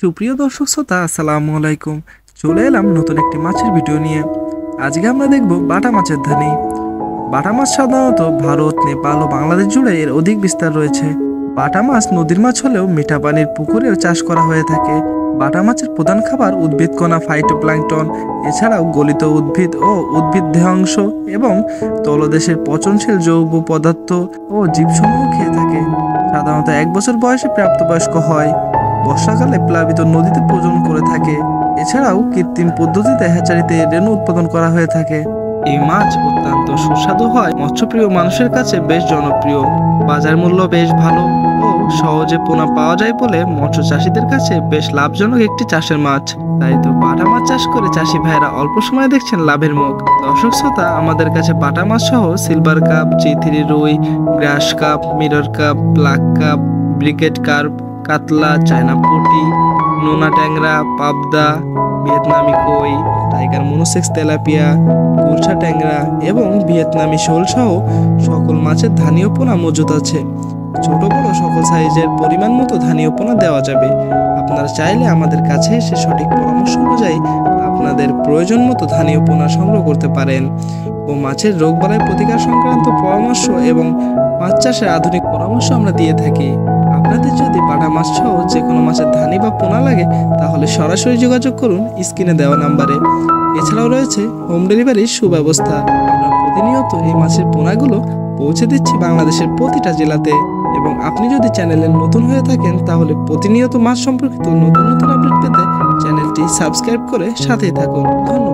সুপ্রিয় দর্শক শ্রোতা, আসসালামু আলাইকুম। চলে এলাম নতুন একটি মাছের ভিডিও নিয়ে। আজকে আমরা দেখব বাটা মাছের ধানি। বাটা মাছ সাধারণত ভারত, নেপাল ও বাংলাদেশ জুড়ে এর অধিক বিস্তার রয়েছে। বাটা মাছ নদীর মাছ হলেও মিঠা পানির পুকুরেও চাষ করা হয়ে থাকে। বাটা মাছের প্রধান খাবার উদ্ভিদকণা, ফাইটোপ্ল্যাঙ্কটন, এছাড়াও গলিত উদ্ভিদ ও উদ্ভিদ দেহাংশ এবং তলদেশের পচনশীল যৌগ পদার্থ ও জীবসমূহ খেয়ে থাকে। সাধারণত 1 বছর বয়সে প্রাপ্তবয়স্ক হয়। বর্ষাকালে প্লাবিত নদীতে প্রজনন করে থাকে। এছাড়াও কৃত্রিম পদ্ধতিতে হ্যাচারিতে রেণু উৎপাদন করা হয়ে থাকে। এই মাছ অত্যন্ত সুস্বাদু হয়, মৎস্যপ্রিয় মানুষের কাছে বেশ জনপ্রিয়। বাজার মূল্য বেশ ভালো ও সহজে পোনা পাওয়া যায় বলে মৎস্য চাষীদের কাছে বেশ লাভজনক একটি চাষের মাছ। তাই তো বাটা মাছ চাষ করে চাষি ভাইয়েরা অল্প সময়ে দেখছেন লাভের মুখ। দর্শক শ্রোতা, আমাদের কাছে বাটা মাছ সহ সিলভার কাপ, চিথিরি রুই, গ্রাস cup, mirror cup, black cup, briquette carp, কাতলা, চায়না পুঁটি, নোনা ট্যাংরা, পাবদা, ভিয়েতনামি কই, টাইগার মনোসেক্স তেলাপিয়া, গুলশা ট্যাংরা এবং ভিয়েতনামি শোল সহ সকল মাছের ধানীয় পোনা মজুদ আছে। ছোট বড় সকল সাইজের পরিমাণ মতো ধানীয় পোনা দেওয়া যাবে। আপনারা চাইলে আমাদের কাছে এসে সঠিক পরামর্শ অনুযায়ী আপনাদের প্রয়োজন মতো ধানীয় পোনা সংগ্রহ করতে পারেন ও মাছের রোগবালাই প্রতিকার সংক্রান্ত পরামর্শ এবং মাছ চাষের আধুনিক পরামর্শ আমরা দিয়ে থাকি। আপনাদের যদি বাটা মাছ সহ যে কোনো মাছের ধানি বা পোনা লাগে তাহলে সরাসরি যোগাযোগ করুন স্ক্রিনে দেওয়া নাম্বারে। এছাড়াও রয়েছে হোম ডেলিভারির সুব্যবস্থা। আমরা প্রতিনিয়ত এই মাছের পোনাগুলো পৌঁছে দিচ্ছি বাংলাদেশের প্রতিটা জেলাতে। এবং আপনি যদি চ্যানেলে নতুন হয়ে থাকেন তাহলে প্রতিনিয়ত মাছ সম্পর্কিত নতুন নতুন আপডেট পেতে চ্যানেলটি সাবস্ক্রাইব করে সাথেই থাকুন। ধন্যবাদ।